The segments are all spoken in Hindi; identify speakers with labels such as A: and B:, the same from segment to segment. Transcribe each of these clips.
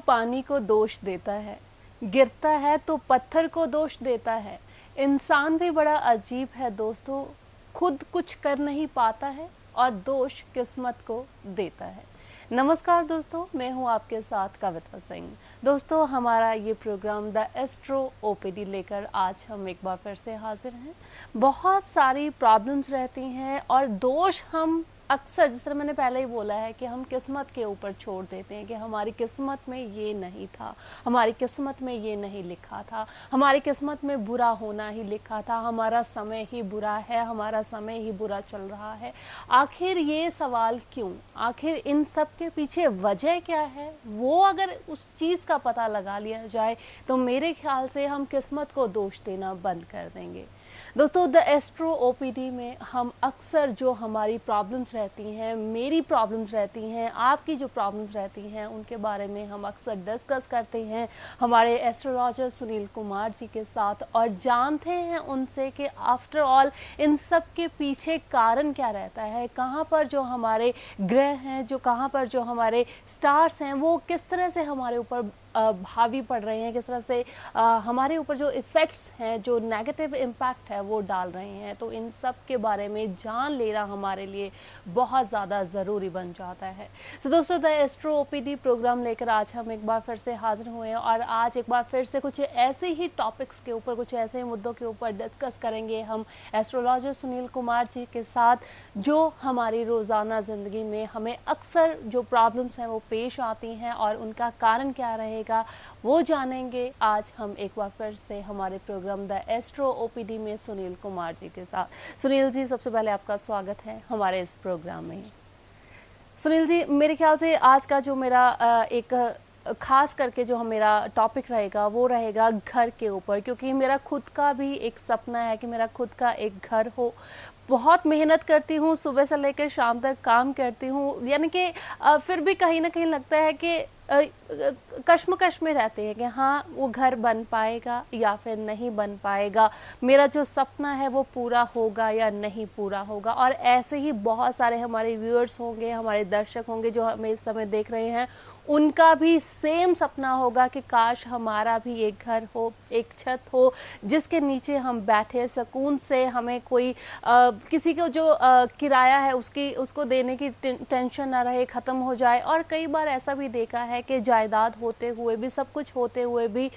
A: पानी को दोष देता है, गिरता है तो पत्थर को दोष देता है। इंसान भी बड़ा अजीब है दोस्तों, खुद कुछ कर नहीं पाता है और दोष किस्मत को देता है। नमस्कार दोस्तों, मैं हूं आपके साथ कविता सिंह। दोस्तों, हमारा ये प्रोग्राम द एस्ट्रो ओपीडी लेकर आज हम एक बार फिर से हाजिर हैं। बहुत सारी प्रॉब्लम्स रहती हैं और दोष हम अक्सर, जिस तरह मैंने पहले ही बोला है, कि हम किस्मत के ऊपर छोड़ देते हैं कि हमारी किस्मत में ये नहीं था, हमारी किस्मत में ये नहीं लिखा था, हमारी किस्मत में बुरा होना ही लिखा था, हमारा समय ही बुरा है, हमारा समय ही बुरा चल रहा है। आखिर ये सवाल क्यों? आखिर इन सब के पीछे वजह क्या है? वो अगर उस चीज़ का पता लगा लिया जाए तो मेरे ख्याल से हम किस्मत को दोष देना बंद कर देंगे। दोस्तों, द एस्ट्रो ओपीडी में हम अक्सर जो हमारी प्रॉब्लम्स रहती हैं, मेरी प्रॉब्लम्स रहती हैं, आपकी जो प्रॉब्लम्स रहती हैं, उनके बारे में हम अक्सर डिस्कस करते हैं हमारे एस्ट्रोलॉजर सुनील कुमार जी के साथ और जानते हैं उनसे कि आफ्टर ऑल इन सब के पीछे कारण क्या रहता है, कहाँ पर जो हमारे ग्रह हैं, जो कहाँ पर जो हमारे स्टार्स हैं, वो किस तरह से हमारे ऊपर भावी पड़ रहे हैं, किस तरह से हमारे ऊपर जो इफ़ेक्ट्स हैं, जो नेगेटिव इम्पैक्ट है वो डाल रहे हैं। तो इन सब के बारे में जान लेना हमारे लिए बहुत ज़्यादा ज़रूरी बन जाता है। सो दोस्तों, द एस्ट्रो ओपीडी प्रोग्राम लेकर आज हम एक बार फिर से हाजिर हुए हैं और आज एक बार फिर से कुछ ऐसे ही टॉपिक्स के ऊपर, कुछ ऐसे मुद्दों के ऊपर डिस्कस करेंगे हम एस्ट्रोलॉजर सुनील कुमार जी के साथ, जो हमारी रोज़ाना ज़िंदगी में हमें अक्सर जो प्रॉब्लम्स हैं वो पेश आती हैं और उनका कारण क्या रहेगा वो जानेंगे आज हम एक बार फिर से हमारे प्रोग्राम द एस्ट्रो ओपीडी में सुनील कुमार जी के साथ। सुनील जी, सबसे पहले आपका स्वागत है हमारे इस प्रोग्राम में। सुनील जी, मेरे ख्याल से आज का जो मेरा एक खास करके जो मेरा टॉपिक रहेगा वो रहेगा घर के ऊपर, क्योंकि मेरा खुद का भी एक सपना है कि मेरा खुद का एक घर हो। बहुत मेहनत करती हूँ, सुबह से लेकर शाम तक काम करती हूँ, यानी कि फिर भी कहीं ना कहीं लगता है कि कश्मकश में रहते हैं कि हाँ, वो घर बन पाएगा या फिर नहीं बन पाएगा, मेरा जो सपना है वो पूरा होगा या नहीं पूरा होगा। और ऐसे ही बहुत सारे हमारे व्यूअर्स होंगे, हमारे दर्शक होंगे जो हमें इस समय देख रहे हैं, उनका भी सेम सपना होगा कि काश हमारा भी एक घर हो, एक छत हो जिसके नीचे हम बैठे सुकून से, हमें कोई किसी को जो किराया है उसको देने की टेंशन ना रहे, ख़त्म हो जाए। और कई बार ऐसा भी देखा है कि जायदाद होते हुए भी, सब कुछ होते हुए भी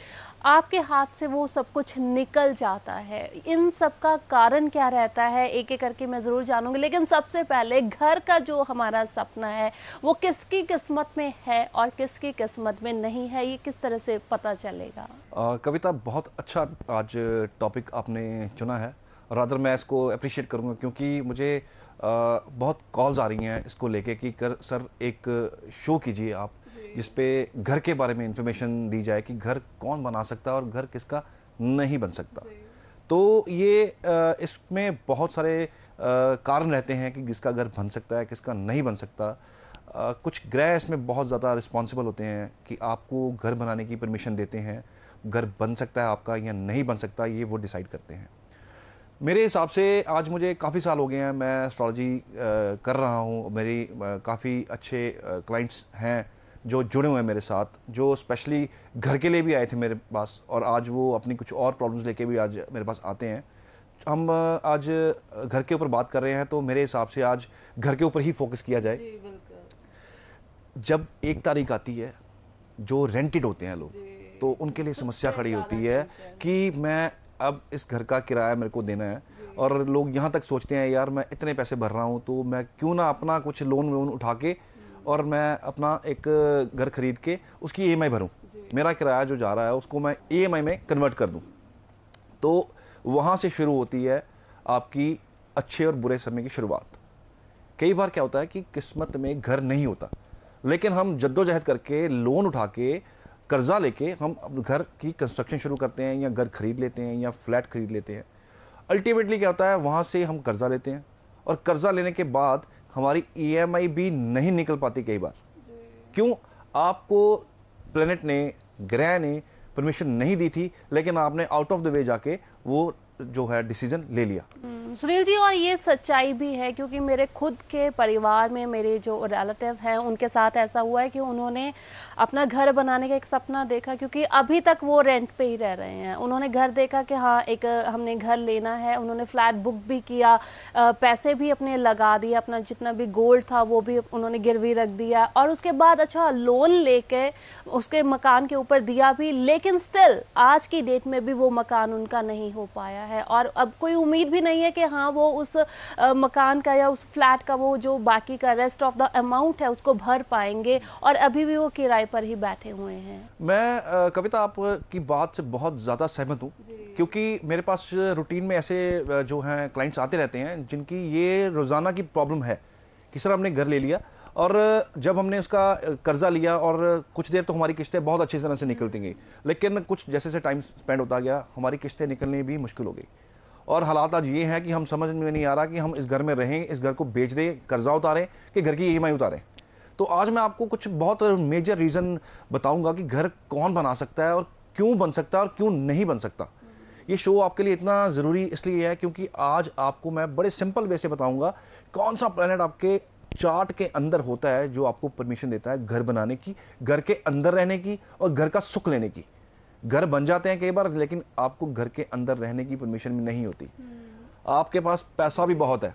A: आपके हाथ से वो सब कुछ निकल जाता है। इन सब का कारण क्या रहता है, एक एक करके मैं ज़रूर जानूंगी, लेकिन सबसे पहले घर का जो हमारा सपना है वो किसकी किस्मत में है और किसकी किस्मत में नहीं है, ये किस तरह से पता चलेगा?
B: कविता, बहुत अच्छा आज टॉपिक आपने चुना है और अदर मैं इसको अप्रिशिएट करूँगा, क्योंकि मुझे बहुत कॉल्स आ रही हैं इसको लेके कि सर एक शो कीजिए आप जिस पे घर के बारे में इंफॉर्मेशन दी जाए कि घर कौन बना सकता है और घर किसका नहीं बन सकता। तो ये इसमें बहुत सारे कारण रहते हैं कि किसका घर बन सकता है, किसका नहीं बन सकता। कुछ ग्रह इसमें बहुत ज़्यादा रिस्पॉन्सिबल होते हैं कि आपको घर बनाने की परमिशन देते हैं, घर बन सकता है आपका या नहीं बन सकता, ये वो डिसाइड करते हैं। मेरे हिसाब से आज मुझे काफ़ी साल हो गए हैं, मैं एस्ट्रोलॉजी कर रहा हूँ। मेरी काफ़ी अच्छे क्लाइंट्स हैं जो जुड़े हुए हैं मेरे साथ, जो स्पेशली घर के लिए भी आए थे मेरे पास और आज वो अपनी कुछ और प्रॉब्लम्स लेके भी आज मेरे पास आते हैं। हम आज घर के ऊपर बात कर रहे हैं, तो मेरे हिसाब से आज घर के ऊपर ही फोकस किया जाए।
A: जी, बिल्कुल।
B: जब 1 तारीख आती है, जो रेंटेड होते हैं लोग, तो उनके लिए समस्या खड़ी होती है कि मैं अब इस घर का किराया मेरे को देना है, और लोग यहाँ तक सोचते हैं यार मैं इतने पैसे भर रहा हूँ तो मैं क्यों ना अपना कुछ लोन उठा के और मैं अपना एक घर खरीद के उसकी ईएमआई भरूं, मेरा किराया जो जा रहा है उसको मैं ईएमआई में कन्वर्ट कर दूं। तो वहाँ से शुरू होती है आपकी अच्छे और बुरे समय की शुरुआत। कई बार क्या होता है कि किस्मत में घर नहीं होता, लेकिन हम जद्दोजहद करके लोन उठा के कर्जा लेके हम घर की कंस्ट्रक्शन शुरू करते हैं या घर खरीद लेते हैं या फ्लैट खरीद लेते हैं। अल्टीमेटली क्या होता है, वहाँ से हम कर्जा लेते हैं और कर्जा लेने के बाद हमारी ईएमआई भी नहीं निकल पाती कई बार। क्यों? आपको प्लेनेट ने, ग्रह ने परमिशन नहीं दी थी, लेकिन आपने आउट ऑफ द वे जाके वो जो है डिसीजन ले लिया।
A: सुनील जी, और ये सच्चाई भी है क्योंकि मेरे खुद के परिवार में मेरे जो रिलेटिव हैं उनके साथ ऐसा हुआ है कि उन्होंने अपना घर बनाने का एक सपना देखा, क्योंकि अभी तक वो रेंट पे ही रह रहे हैं। उन्होंने घर देखा कि हाँ एक हमने घर लेना है, उन्होंने फ्लैट बुक भी किया, पैसे भी अपने लगा दिए, अपना जितना भी गोल्ड था वो भी उन्होंने गिरवी रख दिया, और उसके बाद अच्छा लोन लेके उसके मकान के ऊपर दिया भी, लेकिन स्टिल आज की डेट में भी वो मकान उनका नहीं हो पाया है। और अब कोई उम्मीद भी नहीं है कि हाँ वो उस मकान का या उस फ्लैट का वो जो बाकी का रेस्ट ऑफ द अमाउंट है उसको भर पाएंगे, और अभी भी वो किराए पर ही बैठे हुए हैं।
B: मैं कविता आपकी बात से बहुत ज़्यादा सहमत हूँ, क्योंकि मेरे पास रूटीन में ऐसे जो हैं क्लाइंट्स आते रहते हैं जिनकी ये रोज़ाना की प्रॉब्लम है कि सर हमने घर ले लिया और जब हमने उसका कर्जा लिया और कुछ देर तो हमारी किस्तें बहुत अच्छी तरह से निकलती गई, लेकिन कुछ जैसे जैसे टाइम स्पेंड होता गया हमारी किस्तें निकलनी भी मुश्किल हो गई। और हालात आज ये हैं कि हम समझ में नहीं आ रहा कि हम इस घर में रहें, इस घर को बेच दें, कर्जा उतारें कि घर की ईएमआई उतारें। तो आज मैं आपको कुछ बहुत मेजर रीज़न बताऊंगा कि घर कौन बना सकता है और क्यों बन सकता है और क्यों नहीं बन सकता। ये शो आपके लिए इतना ज़रूरी इसलिए है क्योंकि आज आपको मैं बड़े सिंपल वे से बताऊंगा कौन सा प्लैनेट आपके चार्ट के अंदर होता है जो आपको परमिशन देता है घर बनाने की, घर के अंदर रहने की और घर का सुख लेने की। घर बन जाते हैं कई बार, लेकिन आपको घर के अंदर रहने की परमिशन भी नहीं होती। आपके पास पैसा भी बहुत है,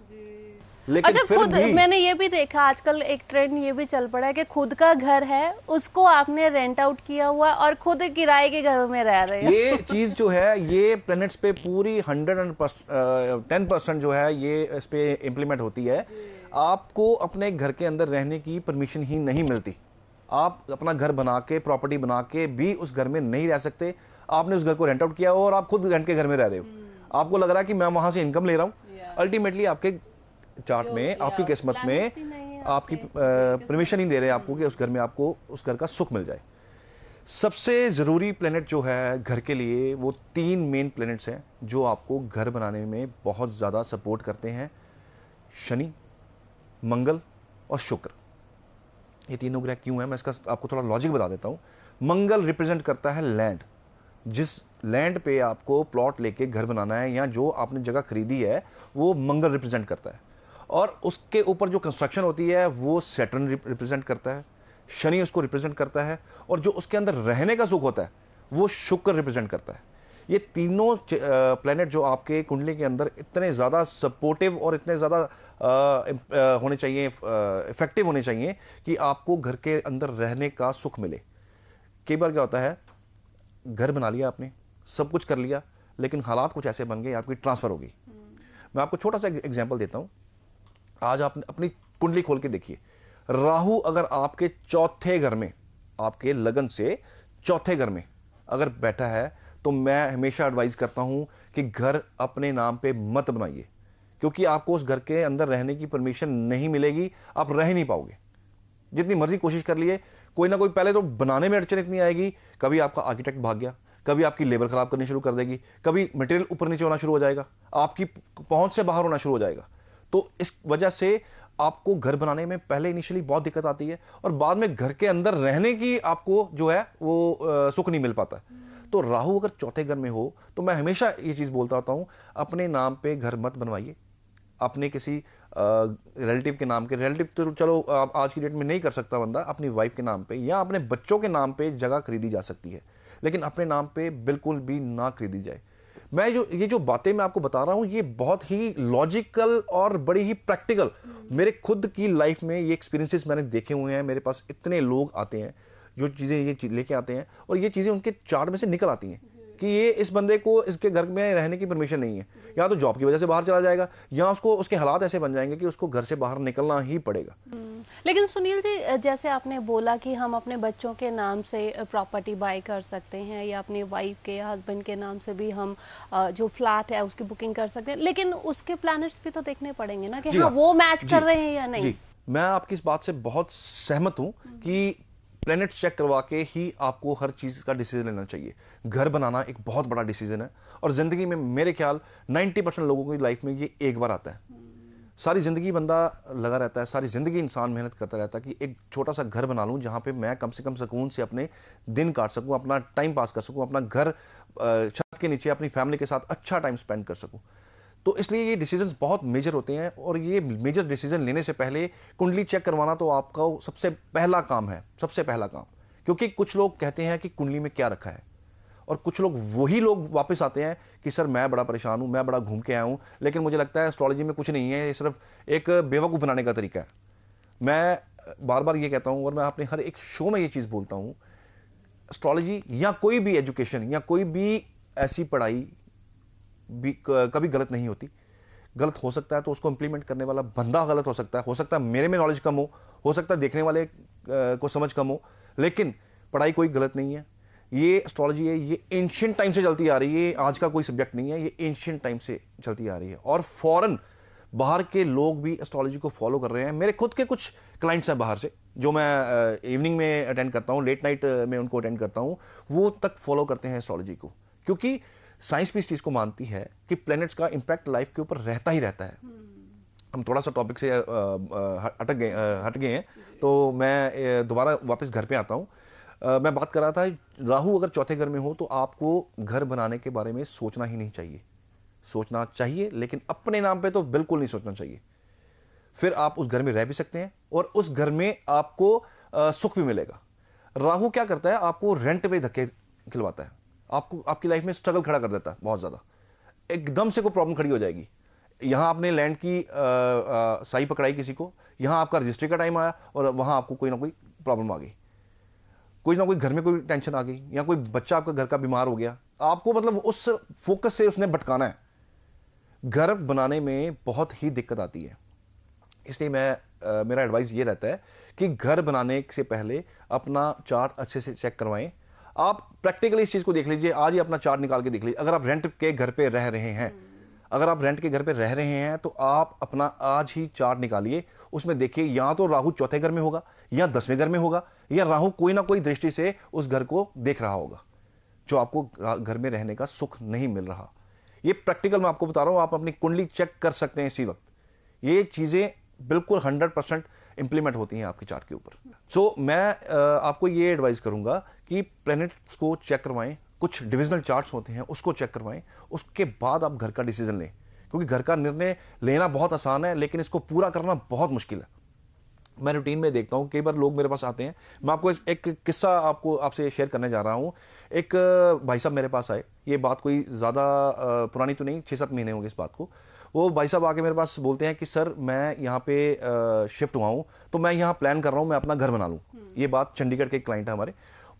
B: लेकिन
A: अच्छा
B: फिर
A: खुद
B: भी
A: मैंने ये भी देखा आजकल एक ट्रेंड ये भी चल पड़ा है कि खुद का घर है उसको आपने रेंट आउट किया हुआ और खुद किराए के घर में रह रहे हैं।
B: ये चीज जो है ये प्लैनेट्स पे पूरी 110% जो है ये इस पे इम्प्लीमेंट होती है। आपको अपने घर के अंदर रहने की परमिशन ही नहीं मिलती। आप अपना घर बना के, प्रॉपर्टी बना के भी उस घर में नहीं रह सकते। आपने उस घर को रेंट आउट किया हो और आप खुद रेंट के घर में रह रहे हो। आपको लग रहा है कि मैं वहां से इनकम ले रहा हूँ, अल्टीमेटली आपके चार्ट में, आपकी किस्मत में आपकी परमिशन ही दे रहे हैं आपको कि उस घर में आपको उस घर का सुख मिल जाए। सबसे ज़रूरी प्लैनेट जो है घर के लिए वो 3 मेन प्लैनेट्स हैं जो आपको घर बनाने में बहुत ज़्यादा सपोर्ट करते हैं। शनि, मंगल और शुक्र। ये तीनों ग्रह क्यों हैं मैं इसका आपको थोड़ा लॉजिक बता देता हूँ। मंगल रिप्रेजेंट करता है लैंड। जिस लैंड पे आपको प्लॉट लेके घर बनाना है या जो आपने जगह खरीदी है वो मंगल रिप्रेजेंट करता है। और उसके ऊपर जो कंस्ट्रक्शन होती है वो सैटर्न रिप्रेजेंट करता है, शनि उसको रिप्रेजेंट करता है, और जो उसके अंदर रहने का सुख होता है वो शुक्र रिप्रेजेंट करता है। ये तीनों प्लैनेट जो आपके कुंडली के अंदर इतने ज़्यादा सपोर्टिव और इतने ज़्यादा होने चाहिए, इफेक्टिव होने चाहिए कि आपको घर के अंदर रहने का सुख मिले। कई बार क्या होता है, घर बना लिया आपने, सब कुछ कर लिया, लेकिन हालात कुछ ऐसे बन गए आपकी ट्रांसफ़र होगी। मैं आपको छोटा सा एग्जांपल देता हूँ। आज आप अपनी कुंडली खोल के देखिए, राहु अगर आपके चौथे घर में, आपके लगन से चौथे घर में अगर बैठा है तो मैं हमेशा एडवाइस करता हूं कि घर अपने नाम पे मत बनाइए, क्योंकि आपको उस घर के अंदर रहने की परमिशन नहीं मिलेगी, आप रह नहीं पाओगे। जितनी मर्जी कोशिश कर लिए, कोई ना कोई पहले तो बनाने में अड़चन इतनी आएगी, कभी आपका आर्किटेक्ट भाग गया, कभी आपकी लेबर खराब करनी शुरू कर देगी, कभी मटेरियल ऊपर नीचे होना शुरू हो जाएगा, आपकी पहुंच से बाहर होना शुरू हो जाएगा। तो इस वजह से आपको घर बनाने में पहले इनिशियली बहुत दिक्कत आती है और बाद में घर के अंदर रहने की आपको जो है वो सुख नहीं मिल पाता। तो राहु अगर चौथे घर में हो तो मैं हमेशा ये चीज़ बोलता होता हूँ, अपने नाम पे घर मत बनवाइए, अपने किसी रिलेटिव के नाम के, रिलेटिव तो चलो आज की डेट में नहीं कर सकता बंदा, अपनी वाइफ के नाम पे या अपने बच्चों के नाम पे जगह खरीदी जा सकती है, लेकिन अपने नाम पे बिल्कुल भी ना खरीदी जाए। मैं ये जो बातें मैं आपको बता रहा हूँ ये बहुत ही लॉजिकल और बड़ी ही प्रैक्टिकल, मेरे खुद की लाइफ में ये एक्सपीरियंसेस मैंने देखे हुए हैं। मेरे पास इतने लोग आते हैं जो चीज़ें ये लेके आते हैं और ये चीज़ें उनके चार्ट में से निकल आती हैं कि ये इस बंदे को इसके घर में रहने की परमिशन नहीं है, या तो जॉब की वजह से बाहर चला जाएगा या उसको उसके हालात ऐसे बन जाएंगे कि उसको घर से बाहर निकलना ही पड़ेगा।
A: लेकिन सुनील जी, जैसे आपने बोला कि हम अपने बच्चों के नाम से प्रॉपर्टी बाय कर सकते हैं या अपनी वाइफ के, हस्बैंड के नाम से भी हम जो फ्लैट है उसकी बुकिंग कर सकते हैं, लेकिन उसके प्लैनेट्स भी तो देखने पड़ेंगे ना कि हाँ वो मैच कर रहे हैं या नहीं।
B: जी, मैं आपकी इस बात से बहुत सहमत हूँ कि प्लैनेट चेक करवा के ही आपको हर चीज़ का डिसीजन लेना चाहिए। घर बनाना एक बहुत बड़ा डिसीजन है और ज़िंदगी में मेरे ख्याल 90% लोगों की लाइफ में ये एक बार आता है। सारी ज़िंदगी बंदा लगा रहता है, सारी ज़िंदगी इंसान मेहनत करता रहता है कि एक छोटा सा घर बना लूँ जहाँ पे मैं कम से कम सुकून से अपने दिन काट सकूँ, अपना टाइम पास कर सकूँ, अपना घर छत के नीचे अपनी फैमिली के साथ अच्छा टाइम स्पेंड कर सकूँ। तो इसलिए ये डिसीजंस बहुत मेजर होते हैं, और ये मेजर डिसीजन लेने से पहले कुंडली चेक करवाना तो आपका सबसे पहला काम है, सबसे पहला काम। क्योंकि कुछ लोग कहते हैं कि कुंडली में क्या रखा है, और कुछ लोग वही लोग वापस आते हैं कि सर मैं बड़ा परेशान हूँ, मैं बड़ा घूम के आया हूँ, लेकिन मुझे लगता है एस्ट्रोलॉजी में कुछ नहीं है, ये सिर्फ एक बेवकूफ़ बनाने का तरीका है। मैं बार बार ये कहता हूँ, और मैं अपने हर एक शो में ये चीज़ बोलता हूँ, एस्ट्रोलॉजी या कोई भी एजुकेशन या कोई भी ऐसी पढ़ाई भी कभी गलत नहीं होती। गलत हो सकता है तो उसको इंप्लीमेंट करने वाला बंदा गलत हो सकता है मेरे में नॉलेज कम हो सकता है देखने वाले को समझ कम हो, लेकिन पढ़ाई कोई गलत नहीं है। ये एस्ट्रोलॉजी है, ये एंशिएंट टाइम से चलती आ रही है, आज का कोई सब्जेक्ट नहीं है, ये एंशिएंट टाइम से चलती आ रही है। और फॉरेन बाहर के लोग भी एस्ट्रोलॉजी को फॉलो कर रहे हैं। मेरे खुद के कुछ क्लाइंट्स हैं बाहर से, जो मैं इवनिंग में अटेंड करता हूँ, लेट नाइट में उनको अटेंड करता हूँ, वो तक फॉलो करते हैं एस्ट्रोलॉजी को, क्योंकि साइंस भी इस चीज़ को मानती है कि प्लैनेट्स का इम्पैक्ट लाइफ के ऊपर रहता ही रहता है। हम थोड़ा सा टॉपिक से हट गए हैं, तो मैं दोबारा वापस घर पे आता हूँ। मैं बात कर रहा था, राहु अगर चौथे घर में हो तो आपको घर बनाने के बारे में सोचना ही नहीं चाहिए। सोचना चाहिए, लेकिन अपने नाम पे तो बिल्कुल नहीं सोचना चाहिए। फिर आप उस घर में रह भी सकते हैं और उस घर में आपको सुख भी मिलेगा। राहु क्या करता है, आपको रेंट पे धक्के खिलवाता है, आपको आपकी लाइफ में स्ट्रगल खड़ा कर देता है बहुत ज़्यादा। एकदम से कोई प्रॉब्लम खड़ी हो जाएगी। यहाँ आपने लैंड की साई पकड़ाई किसी को, यहाँ आपका रजिस्ट्री का टाइम आया और वहाँ आपको कोई ना कोई प्रॉब्लम आ गई, कोई ना कोई घर में कोई टेंशन आ गई, या कोई बच्चा आपका घर का बीमार हो गया, आपको मतलब उस फोकस से उसने भटकाना है। घर बनाने में बहुत ही दिक्कत आती है, इसलिए मेरा एडवाइस ये रहता है कि घर बनाने से पहले अपना चार्ट अच्छे से चेक करवाएं। आप प्रैक्टिकली इस चीज़ को देख लीजिए, आज ही अपना चार्ट निकाल के देख लीजिए। अगर आप रेंट के घर पे रह रहे हैं, अगर आप रेंट के घर पे रह रहे हैं तो आप अपना आज ही चार्ट निकालिए, उसमें देखिए या तो राहु चौथे घर में होगा या 10वें घर में होगा, या राहु कोई ना कोई दृष्टि से उस घर को देख रहा होगा, जो आपको घर में रहने का सुख नहीं मिल रहा। ये प्रैक्टिकल मैं आपको बता रहा हूँ, आप अपनी कुंडली चेक कर सकते हैं इसी वक्त। ये चीज़ें बिल्कुल 100% इंप्लीमेंट होती हैं आपके चार्ट के ऊपर। सो मैं आपको ये एडवाइस करूंगा कि प्लैनेट्स को चेक करवाएं, कुछ डिविजनल चार्ट्स होते हैं उसको चेक करवाएं, उसके बाद आप घर का डिसीजन लें। क्योंकि घर का निर्णय लेना बहुत आसान है, लेकिन इसको पूरा करना बहुत मुश्किल है। मैं रूटीन में देखता हूँ, कई बार लोग मेरे पास आते हैं। मैं आपको एक किस्सा आपसे शेयर करने जा रहा हूँ। एक भाई साहब मेरे पास आए, ये बात कोई ज़्यादा पुरानी तो नहीं, 6-7 महीने होंगे इस बात को। वो भाई साहब आके मेरे पास बोलते हैं कि सर मैं यहाँ पे शिफ्ट हुआ हूँ, तो मैं यहाँ प्लान कर रहा हूँ मैं अपना घर बना लूँ। ये बात चंडीगढ़ के एक क्लाइंट है हमारे,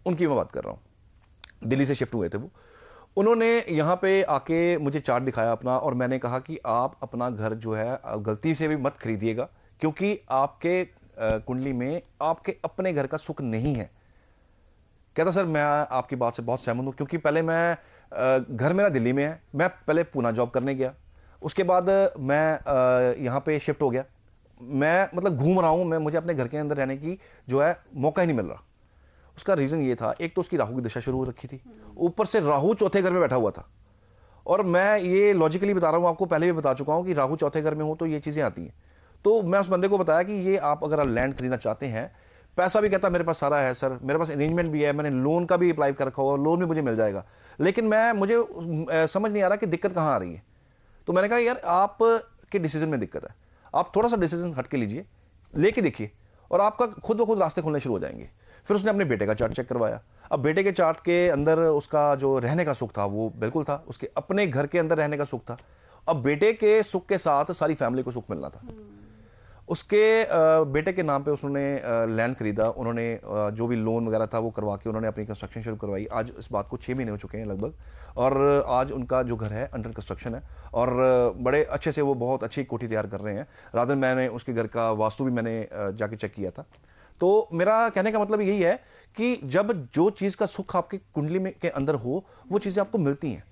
B: उनकी मैं बात कर रहा हूँ। दिल्ली से शिफ्ट हुए थे वो। उन्होंने यहाँ पे आके मुझे चार्ट दिखाया अपना, और मैंने कहा कि आप अपना घर जो है गलती से भी मत खरीदिएगा, क्योंकि आपके कुंडली में आपके अपने घर का सुख नहीं है। कहता सर मैं आपकी बात से बहुत सहमत हूँ, क्योंकि पहले मैं घर मेरा दिल्ली में है, मैं पहले पूना जॉब करने गया, उसके बाद मैं यहाँ पे शिफ्ट हो गया। मैं मतलब घूम रहा हूँ, मुझे अपने घर के अंदर रहने की जो है मौका ही नहीं मिल रहा। उसका रीज़न ये था, एक तो उसकी राहु की दशा शुरू हो रखी थी, ऊपर से राहु चौथे घर में बैठा हुआ था। और मैं ये लॉजिकली बता रहा हूँ, आपको पहले भी बता चुका हूँ कि राहु चौथे घर में हो तो ये चीज़ें आती हैं। तो मैं उस बंदे को बताया कि ये आप अगर लैंड खरीदना चाहते हैं, पैसा भी कहता मेरे पास सारा है सर, मेरे पास अरेंजमेंट भी है, मैंने लोन का भी अप्लाई कर रखा हुआ, लोन भी मुझे मिल जाएगा, लेकिन मुझे समझ नहीं आ रहा कि दिक्कत कहाँ आ रही है। तो मैंने कहा यार आपके डिसीजन में दिक्कत है, आप थोड़ा सा डिसीजन हट के लीजिए, लेके देखिए, और आपका खुद ब खुद रास्ते खुलने शुरू हो जाएंगे। फिर उसने अपने बेटे का चार्ट चेक करवाया। अब बेटे के चार्ट के अंदर उसका जो रहने का सुख था वो बिल्कुल था, उसके अपने घर के अंदर रहने का सुख था। अब बेटे के सुख के साथ सारी फैमिली को सुख मिलना था। उसके बेटे के नाम पे उसने लैंड खरीदा, उन्होंने जो भी लोन वगैरह था वो करवा के उन्होंने अपनी कंस्ट्रक्शन शुरू करवाई। आज इस बात को 6 महीने हो चुके हैं लगभग, और आज उनका जो घर है अंडर कंस्ट्रक्शन है, और बड़े अच्छे से वो बहुत अच्छी कोठी तैयार कर रहे हैं। रादर मैंने उसके घर का वास्तु भी मैंने जाके चेक किया था। तो मेरा कहने का मतलब यही है कि जब जो चीज़ का सुख आपकी कुंडली में के अंदर हो, वो चीज़ें आपको मिलती हैं।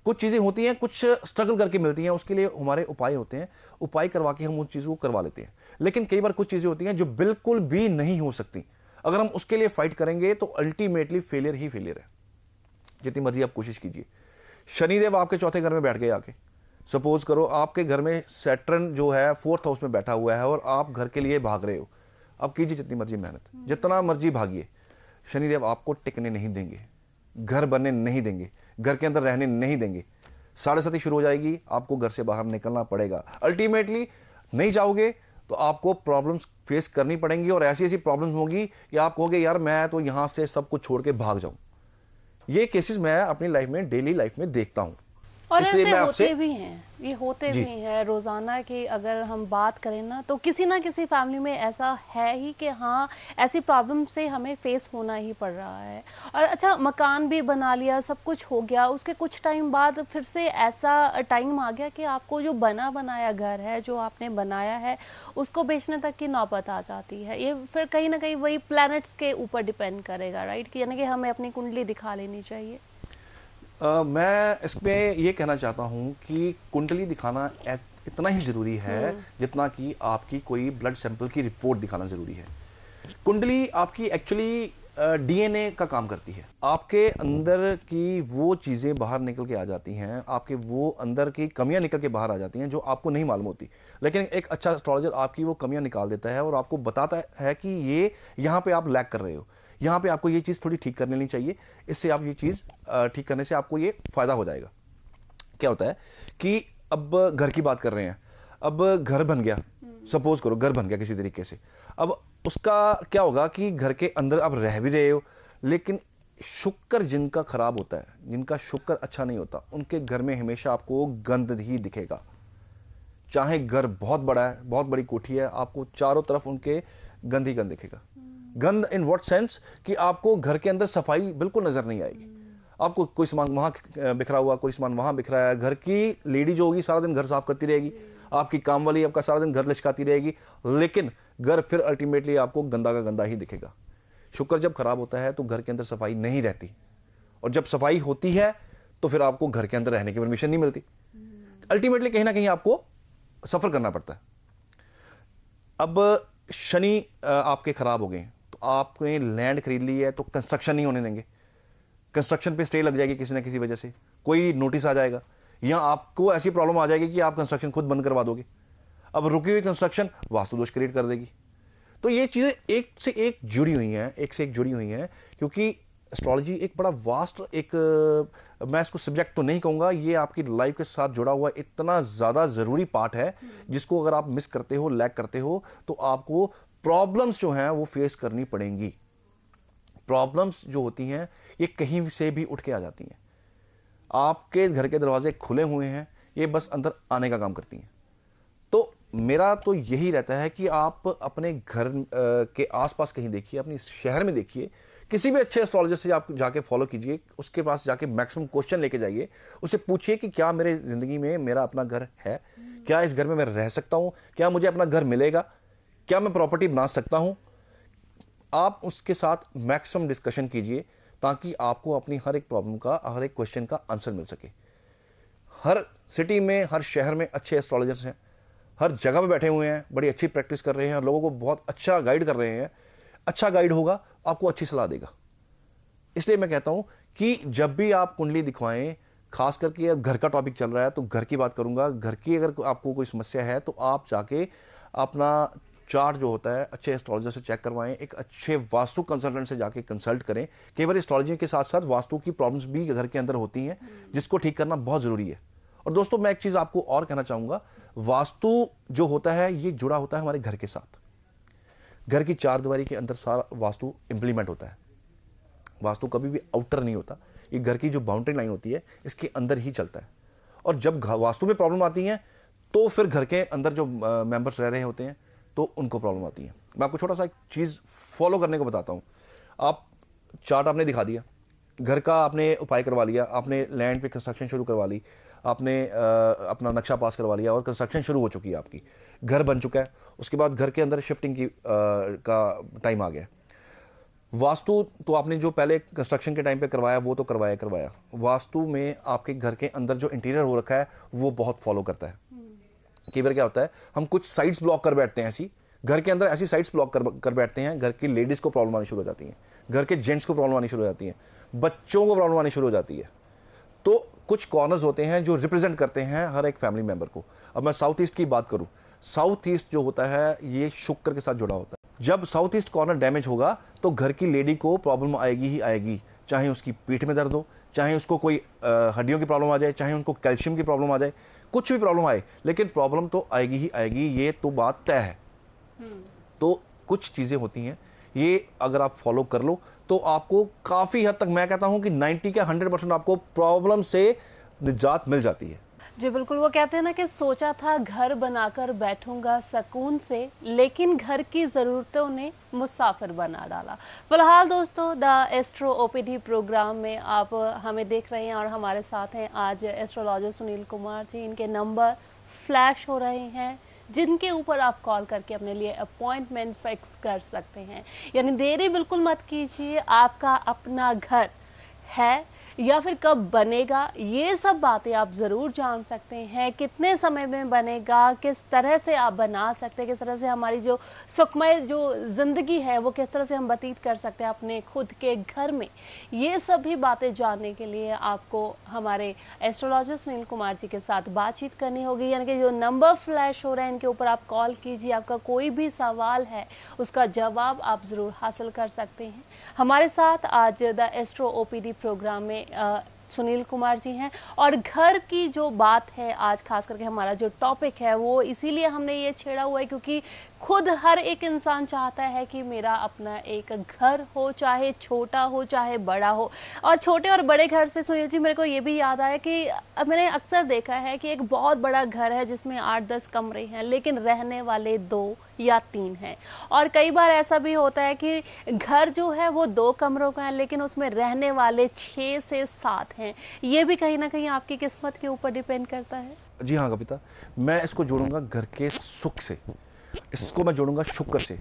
B: कुछ चीज़ें होती हैं, कुछ स्ट्रगल करके मिलती हैं, उसके लिए हमारे उपाय होते हैं, उपाय करवा के हम उन चीज़ों को करवा लेते हैं। लेकिन कई बार कुछ चीज़ें होती हैं जो बिल्कुल भी नहीं हो सकती, अगर हम उसके लिए फाइट करेंगे तो अल्टीमेटली फेलियर ही फेलियर है, जितनी मर्जी आप कोशिश कीजिए। शनिदेव आपके चौथे घर में बैठ गए आके, सपोज करो आपके घर में सैटर्न जो है 4th हाउस में बैठा हुआ है और आप घर के लिए भाग रहे हो, अब कीजिए जितनी मर्जी मेहनत, जितना मर्जी भागिए, शनिदेव आपको टिकने नहीं देंगे, घर बनने नहीं देंगे, घर के अंदर रहने नहीं देंगे। 7:30 शुरू हो जाएगी, आपको घर से बाहर निकलना पड़ेगा। अल्टीमेटली नहीं जाओगे तो आपको प्रॉब्लम्स फेस करनी पड़ेंगी और ऐसी ऐसी प्रॉब्लम्स होगी कि आप कहोगे यार मैं तो यहां से सब कुछ छोड़ के भाग जाऊं। ये केसेस मैं अपनी लाइफ में, डेली लाइफ में देखता हूं।
A: और ऐसे होते भी हैं, ये होते भी हैं रोज़ाना की। अगर हम बात करें ना तो किसी ना किसी फैमिली में ऐसा है ही कि हाँ ऐसी प्रॉब्लम से हमें फेस होना ही पड़ रहा है। और अच्छा, मकान भी बना लिया, सब कुछ हो गया, उसके कुछ टाइम बाद फिर से ऐसा टाइम आ गया कि आपको जो बना बनाया घर है, जो आपने बनाया है, उसको बेचने तक की नौबत आ जाती है। ये फिर कहीं ना कहीं वही प्लैनेट्स के ऊपर डिपेंड करेगा, राइट, कि यानी कि हमें अपनी कुंडली दिखा लेनी चाहिए।
B: मैं इसमें ये कहना चाहता हूँ कि कुंडली दिखाना इतना ही ज़रूरी है जितना कि आपकी कोई ब्लड सैंपल की रिपोर्ट दिखाना ज़रूरी है। कुंडली आपकी एक्चुअली डीएनए का काम करती है। आपके अंदर की वो चीज़ें बाहर निकल के आ जाती हैं, आपके वो अंदर की कमियां निकल के बाहर आ जाती हैं जो आपको नहीं मालूम होती, लेकिन एक अच्छा एस्ट्रोलॉजर आपकी वो कमियां निकाल देता है और आपको बताता है कि ये यहाँ पे आप लैक कर रहे हो, यहाँ पे आपको ये चीज़ थोड़ी ठीक कर लेनी चाहिए, इससे आप ये चीज़ ठीक करने से आपको ये फ़ायदा हो जाएगा। क्या होता है कि अब घर की बात कर रहे हैं, अब घर बन गया, सपोज करो घर बन गया किसी तरीके से, अब उसका क्या होगा कि घर के अंदर आप रह भी रहे हो, लेकिन शुक्र जिनका खराब होता है, जिनका शुक्र अच्छा नहीं होता, उनके घर में हमेशा आपको गंद ही दिखेगा। चाहे घर बहुत बड़ा है, बहुत बड़ी कोठी है, आपको चारों तरफ उनके गंद ही गंद दिखेगा। गंद इन व्हाट सेंस कि आपको घर के अंदर सफाई बिल्कुल नजर नहीं आएगी। आपको कोई सामान वहां बिखरा हुआ, कोई सामान वहां बिखरा है। घर की लेडी जो होगी सारा दिन घर साफ करती रहेगी, आपकी काम वाली आपका सारा दिन घर लिशकाती रहेगी, लेकिन घर फिर अल्टीमेटली आपको गंदा का गंदा ही दिखेगा। शुक्र जब खराब होता है तो घर के अंदर सफाई नहीं रहती, और जब सफाई होती है तो फिर आपको घर के अंदर रहने की परमिशन नहीं मिलती। अल्टीमेटली कहीं ना कहीं आपको सफर करना पड़ता है। अब शनि आपके खराब हो गए तो आपने लैंड खरीद ली है तो कंस्ट्रक्शन नहीं होने देंगे, कंस्ट्रक्शन पे स्टे लग जाएगी किसी ना किसी वजह से, कोई नोटिस आ जाएगा, या आपको ऐसी प्रॉब्लम आ जाएगी कि आप कंस्ट्रक्शन खुद बंद करवा दोगे। अब रुकी हुई कंस्ट्रक्शन वास्तु दोष क्रिएट कर देगी। तो ये चीज़ें एक से एक जुड़ी हुई हैं, एक से एक जुड़ी हुई हैं, क्योंकि एस्ट्रोलॉजी एक बड़ा वास्ट मैं इसको सब्जेक्ट तो नहीं कहूँगा, ये आपकी लाइफ के साथ जुड़ा हुआ इतना ज़्यादा ज़रूरी पार्ट है जिसको अगर आप मिस करते हो, लैक करते हो, तो आपको प्रॉब्लम्स जो हैं वो फेस करनी पड़ेंगी। प्रॉब्लम्स जो होती हैं ये कहीं से भी उठ के आ जाती हैं। आपके घर के दरवाजे खुले हुए हैं, ये बस अंदर आने का काम करती हैं। तो मेरा तो यही रहता है कि आप अपने घर के आसपास कहीं देखिए, अपने शहर में देखिए, किसी भी अच्छे एस्ट्रोलॉजर से आप जाके फॉलो कीजिए, उसके पास जाके मैक्सिमम क्वेश्चन लेके जाइए, उससे पूछिए कि क्या मेरे ज़िंदगी में मेरा अपना घर है, क्या इस घर में मैं रह सकता हूँ, क्या मुझे अपना घर मिलेगा, क्या मैं प्रॉपर्टी बना सकता हूँ। आप उसके साथ मैक्सिमम डिस्कशन कीजिए ताकि आपको अपनी हर एक प्रॉब्लम का, हर एक क्वेश्चन का आंसर मिल सके। हर सिटी में, हर शहर में अच्छे एस्ट्रोलॉजर्स हैं, हर जगह पे बैठे हुए हैं, बड़ी अच्छी प्रैक्टिस कर रहे हैं और लोगों को बहुत अच्छा गाइड कर रहे हैं। अच्छा गाइड होगा आपको अच्छी सलाह देगा। इसलिए मैं कहता हूं कि जब भी आप कुंडली दिखवाएं, खास करके घर का टॉपिक चल रहा है तो घर की बात करूंगा, घर की अगर आपको कोई समस्या है तो आप जाके अपना चार्ट जो होता है अच्छे एस्ट्रोलॉजर से चेक करवाएं, एक अच्छे वास्तु कंसल्टेंट से जाके कंसल्ट करें। कई बार एस्ट्रोलॉजी के साथ साथ वास्तु की प्रॉब्लम्स भी घर के अंदर होती हैं जिसको ठीक करना बहुत ज़रूरी है। और दोस्तों मैं एक चीज़ आपको और कहना चाहूँगा, वास्तु जो होता है ये जुड़ा होता है हमारे घर के साथ। घर की चार दीवारी के अंदर सारा वास्तु इंप्लीमेंट होता है। वास्तु कभी भी आउटर नहीं होता, ये घर की जो बाउंड्री लाइन होती है इसके अंदर ही चलता है। और जब वास्तु में प्रॉब्लम आती है तो फिर घर के अंदर जो मेंबर्स रह रहे होते हैं तो उनको प्रॉब्लम आती है। मैं आपको छोटा सा एक चीज़ फॉलो करने को बताता हूँ। आप चार्ट आपने दिखा दिया, घर का आपने उपाय करवा लिया, आपने लैंड पे कंस्ट्रक्शन शुरू करवा ली, आपने अपना नक्शा पास करवा लिया और कंस्ट्रक्शन शुरू हो चुकी है, आपकी घर बन चुका है। उसके बाद घर के अंदर शिफ्टिंग की का टाइम आ गया। वास्तु तो आपने जो पहले कंस्ट्रक्शन के टाइम पे करवाया वो तो करवाया। वास्तु में आपके घर के अंदर जो इंटीरियर हो रखा है वो बहुत फॉलो करता है। कई बार क्या होता है, हम कुछ साइट्स ब्लॉक कर बैठते हैं, ऐसी घर के अंदर ऐसी साइट्स ब्लॉक कर बैठते हैं, घर की लेडीज़ को प्रॉब्लम आनी शुरू हो जाती है, घर के जेंट्स को प्रॉब्लम आनी शुरू हो जाती है, बच्चों को प्रॉब्लम आनी शुरू हो जाती है। तो कुछ कॉर्नर्स होते हैं जो रिप्रेजेंट करते हैं हर एक फैमिली मेंबर को। अब मैं साउथ ईस्ट की बात करूं, साउथ ईस्ट जो होता है ये शुक्र के साथ जुड़ा होता है। जब साउथ ईस्ट कॉर्नर डैमेज होगा तो घर की लेडी को प्रॉब्लम आएगी ही आएगी, चाहे उसकी पीठ में दर्द हो, चाहे उसको कोई हड्डियों की प्रॉब्लम आ जाए, चाहे उनको कैल्शियम की प्रॉब्लम आ जाए, कुछ भी प्रॉब्लम आए, लेकिन प्रॉब्लम तो आएगी ही आएगी, ये तो बात तय है। तो कुछ चीज़ें होती हैं, ये अगर आप फॉलो कर लो तो आपको काफ़ी हद तक, मैं कहता हूं कि 90 के 100% आपको प्रॉब्लम से निजात मिल जाती है।
A: जी बिल्कुल, वो कहते हैं ना कि सोचा था घर बनाकर बैठूंगा सुकून से, लेकिन घर की ज़रूरतों ने मुसाफिर बना डाला। फिलहाल दोस्तों, द एस्ट्रो ओपीडी प्रोग्राम में आप हमें देख रहे हैं और हमारे साथ हैं आज एस्ट्रोलॉजर सुनील कुमार जी। इनके नंबर फ्लैश हो रहे हैं जिनके ऊपर आप कॉल करके अपने लिए अपॉइंटमेंट फिक्स कर सकते हैं। यानी देरी बिल्कुल मत कीजिए, आपका अपना घर है या फिर कब बनेगा, ये सब बातें आप ज़रूर जान सकते हैं। कितने समय में बनेगा, किस तरह से आप बना सकते हैं, किस तरह से हमारी जो सुखमय जो ज़िंदगी है वो किस तरह से हम व्यतीत कर सकते हैं अपने खुद के घर में, ये सभी बातें जानने के लिए आपको हमारे एस्ट्रोलॉजर सुनील कुमार जी के साथ बातचीत करनी होगी। यानी कि जो नंबर फ्लैश हो रहे हैं इनके ऊपर आप कॉल कीजिए, आपका कोई भी सवाल है उसका जवाब आप ज़रूर हासिल कर सकते हैं। हमारे साथ आज द एस्ट्रो ओपीडी प्रोग्राम में सुनील कुमार जी हैं और घर की जो बात है आज खास करके हमारा जो टॉपिक है वो इसीलिए हमने ये छेड़ा हुआ है क्योंकि खुद हर एक इंसान चाहता है कि मेरा अपना एक घर हो, चाहे छोटा हो चाहे बड़ा हो। और छोटे और बड़े घर से सुनील जी मेरे को ये भी याद आया कि मैंने अक्सर देखा है कि एक बहुत बड़ा घर है जिसमें 8-10 कमरे हैं लेकिन रहने वाले 2 या 3 हैं। और कई बार ऐसा भी होता है कि घर जो है वो 2 कमरों का है लेकिन उसमें रहने वाले 6 से 7 हैं। ये भी कहीं ना कहीं आपकी किस्मत के ऊपर डिपेंड करता है।
B: जी हाँ कविता, मैं इसको जोड़ूंगा घर के सुख से, इसको मैं जोड़ूंगा शुक्र से,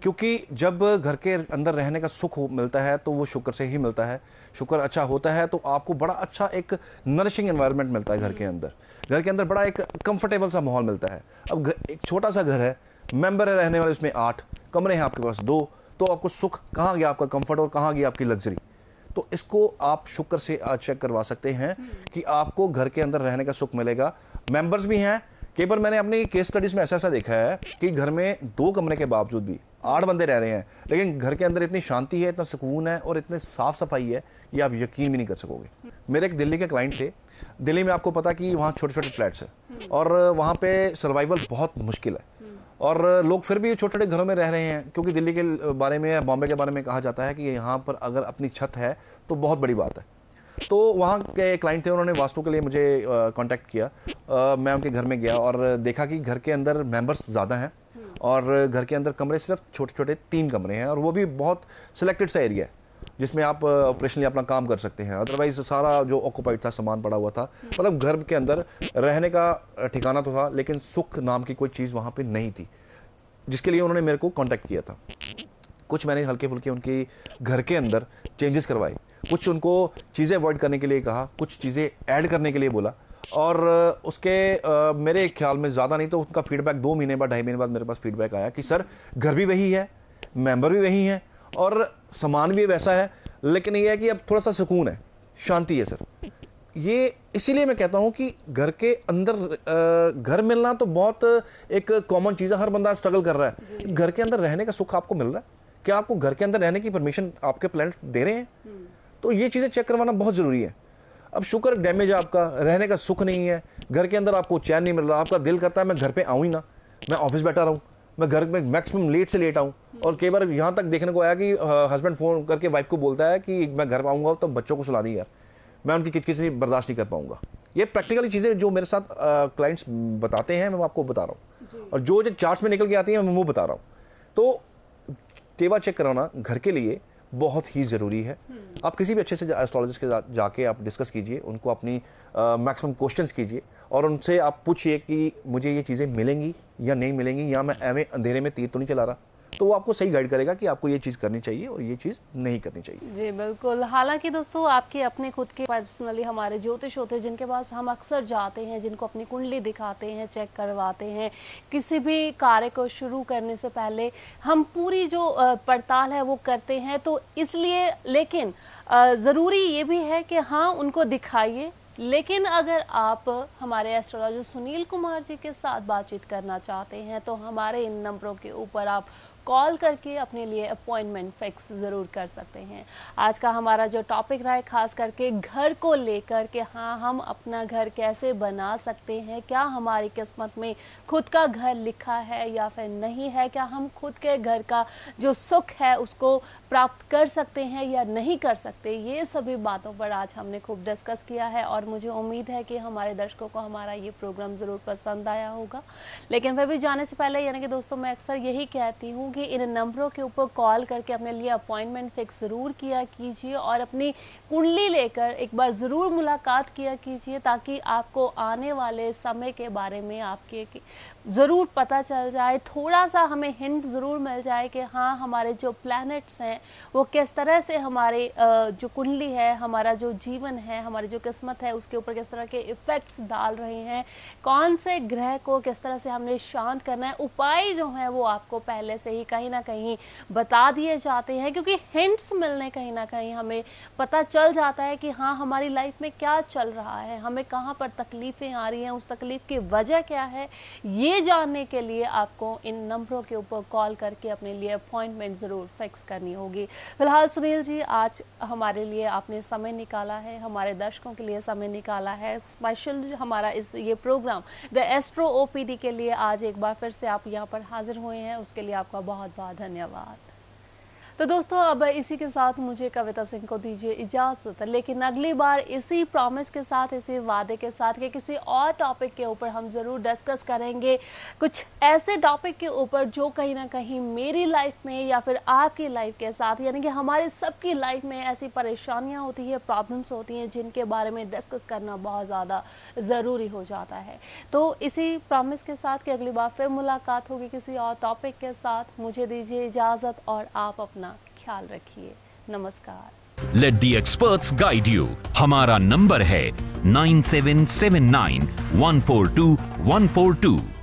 B: क्योंकि जब घर के अंदर रहने का सुख मिलता है तो वो शुक्र से ही मिलता है। शुक्र अच्छा होता है तो आपको बड़ा अच्छा एक नरिशिंग एनवायरनमेंट मिलता है घर के अंदर। घर के अंदर बड़ा एक कंफर्टेबल सा माहौल मिलता है। अब एक छोटा सा घर है, मेंबर है रहने वाले, उसमें 8 कमरे हैं, आपके पास 2, तो आपको सुख कहाँ गया, आपका कंफर्ट और कहाँ गई आपकी लग्जरी। तो इसको आप शुक्र से चेक करवा सकते हैं कि आपको घर के अंदर रहने का सुख मिलेगा। मेंबर्स भी हैं, कई बार मैंने अपनी केस स्टडीज में ऐसा देखा है कि घर में 2 कमरे के बावजूद भी 8 बंदे रह रहे हैं, लेकिन घर के अंदर इतनी शांति है, इतना सुकून है और इतनी साफ सफाई है कि आप यकीन भी नहीं कर सकोगे। मेरे एक दिल्ली के क्लाइंट थे। दिल्ली में आपको पता कि वहाँ छोटे छोटे फ्लैट्स हैं और वहाँ पे सर्वाइवल बहुत मुश्किल है और लोग फिर भी छोटे छोटे घरों में रह रहे हैं, क्योंकि दिल्ली के बारे में या बॉम्बे के बारे में कहा जाता है कि यहाँ पर अगर अपनी छत है तो बहुत बड़ी बात है। तो वहाँ के क्लाइंट थे, उन्होंने वास्तु के लिए मुझे कांटेक्ट किया। मैं उनके घर में गया और देखा कि घर के अंदर मेंबर्स ज़्यादा हैं और घर के अंदर कमरे सिर्फ छोटे छोटे 3 कमरे हैं और वो भी बहुत सिलेक्टेड सा एरिया है जिसमें आप ऑपरेशनली अपना काम कर सकते हैं। अदरवाइज सारा जो ऑक्यूपाइड था, सामान पड़ा हुआ था, मतलब घर के अंदर रहने का ठिकाना तो था लेकिन सुख नाम की कोई चीज़ वहाँ पे नहीं थी, जिसके लिए उन्होंने मेरे को कांटेक्ट किया था। कुछ मैंने हल्के फुल्के उनकी घर के अंदर चेंजेस करवाए, कुछ उनको चीज़ें अवॉइड करने के लिए कहा, कुछ चीज़ें ऐड करने के लिए बोला और उसके मेरे ख्याल में ज़्यादा नहीं तो उनका फीडबैक 2 महीने बाद 2.5 महीने बाद मेरे पास फीडबैक आया कि सर घर भी वही है, मेंबर भी वही हैं और सामान भी वैसा है, लेकिन ये है कि अब थोड़ा सा सुकून है, शांति है सर। ये इसीलिए मैं कहता हूँ कि घर के अंदर घर मिलना तो बहुत एक कॉमन चीज़ है, हर बंदा स्ट्रगल कर रहा है। घर के अंदर रहने का सुख आपको मिल रहा है, क्या आपको घर के अंदर रहने की परमिशन आपके प्लैनेट दे रहे हैं? तो ये चीज़ें चेक करवाना बहुत ज़रूरी है। अब शुक्र डैमेज है, आपका रहने का सुख नहीं है, घर के अंदर आपको चैन नहीं मिल रहा, आपका दिल करता है मैं घर पे आऊँ ही ना, मैं ऑफिस बैठा रहूँ, मैं घर में मैक्सिमम लेट से लेट आऊँ। और कई बार यहाँ तक देखने को आया कि हस्बैंड फ़ोन करके वाइफ को बोलता है कि मैं घर आऊँगा तो बच्चों को सुला दी यार, मैं उनकी किचकिच बर्दाश्त नहीं कर पाऊँगा। ये प्रैक्टिकली चीज़ें जो मेरे साथ क्लाइंट्स बताते हैं मैं आपको बता रहा हूँ और जो चार्ट्स में निकल के आती हैं मैं वो बता रहा हूँ। तो तेवा चेक कराना घर के लिए बहुत ही ज़रूरी है। आप किसी भी अच्छे से एस्ट्रोलॉजिस्ट के जाके आप डिस्कस कीजिए, उनको अपनी मैक्सिमम क्वेश्चंस कीजिए और उनसे आप पूछिए कि मुझे ये चीज़ें मिलेंगी या नहीं मिलेंगी, या मैं एवं अंधेरे में तीर तो नहीं चला रहा। तो वो आपको सही गाइड करेगा कि आपको ये चीज़ करनी चाहिए और ये चीज़ नहीं करनी चाहिए।
A: जी बिल्कुल। हालांकि दोस्तों आपके अपने खुद के पर्सनली हमारे ज्योतिष होते हैं जिनके पास हम अक्सर जाते हैं, जिनको अपनी कुंडली दिखाते हैं, चेक करवाते हैं। किसी भी कार्य को शुरू करने से पहले हम पूरी जो पड़ताल है वो करते हैं। तो इसलिए लेकिन ज़रूरी ये भी है कि हाँ उनको दिखाइए, लेकिन अगर आप हमारे एस्ट्रोलॉजर सुनील कुमार जी के साथ बातचीत करना चाहते हैं तो हमारे इन नंबरों के ऊपर आप कॉल करके अपने लिए अपॉइंटमेंट फिक्स ज़रूर कर सकते हैं। आज का हमारा जो टॉपिक रहा है खास करके घर को लेकर के, हाँ हम अपना घर कैसे बना सकते हैं, क्या हमारी किस्मत में खुद का घर लिखा है या फिर नहीं है, क्या हम खुद के घर का जो सुख है उसको प्राप्त कर सकते हैं या नहीं कर सकते, ये सभी बातों पर आज हमने खूब डिस्कस किया है और मुझे उम्मीद है कि हमारे दर्शकों को हमारा ये प्रोग्राम ज़रूर पसंद आया होगा। लेकिन फिर भी जाने से पहले यानी कि दोस्तों मैं अक्सर यही कहती हूँ कि इन नंबरों के ऊपर कॉल करके अपने लिए अपॉइंटमेंट फिक्स ज़रूर किया कीजिए और अपनी कुंडली लेकर एक बार ज़रूर मुलाकात किया कीजिए, ताकि आपको आने वाले समय के बारे में आपके ज़रूर पता चल जाए, थोड़ा सा हमें हिंट ज़रूर मिल जाए कि हाँ हमारे जो प्लैनेट्स हैं वो किस तरह से हमारे जो कुंडली है, हमारा जो जीवन है, हमारी जो किस्मत है उसके ऊपर किस तरह के इफ़ेक्ट्स डाल रहे हैं, कौन से ग्रह को किस तरह से हमने शांत करना है। उपाय जो हैं वो आपको पहले से ही कहीं ना कहीं बता दिए जाते हैं, क्योंकि हिंट्स मिलने कहीं ना कहीं हमें पता चल जाता है कि हाँ हमारी लाइफ में क्या चल रहा है, हमें कहाँ पर तकलीफ़ें आ रही हैं, उस तकलीफ़ की वजह क्या है। ये जानने के लिए आपको इन नंबरों के ऊपर कॉल करके अपने लिए अपॉइंटमेंट ज़रूर फिक्स करनी होगी। फिलहाल सुनील जी, आज हमारे लिए आपने समय निकाला है, हमारे दर्शकों के लिए समय निकाला है, स्पेशल हमारा इस ये प्रोग्राम द एस्ट्रो ओपीडी के लिए आज एक बार फिर से आप यहाँ पर हाजिर हुए हैं, उसके लिए आपका बहुत बहुत धन्यवाद। तो दोस्तों अब इसी के साथ मुझे कविता सिंह को दीजिए इजाज़त, लेकिन अगली बार इसी प्रॉमिस के साथ, इसी वादे के साथ कि किसी और टॉपिक के ऊपर हम ज़रूर डिस्कस करेंगे, कुछ ऐसे टॉपिक के ऊपर जो कहीं ना कहीं मेरी लाइफ में या फिर आपकी लाइफ के साथ, यानी कि हमारी सबकी लाइफ में ऐसी परेशानियां होती है, प्रॉब्लम्स होती हैं जिनके बारे में डिस्कस करना बहुत ज़्यादा ज़रूरी हो जाता है। तो इसी प्रॉमिस के साथ कि अगली बार फिर मुलाकात होगी किसी और टॉपिक के साथ, मुझे दीजिए इजाज़त और आप अपना ख्याल रखिए। नमस्कार।
C: Let the experts guide you. हमारा नंबर है 9779 142 142।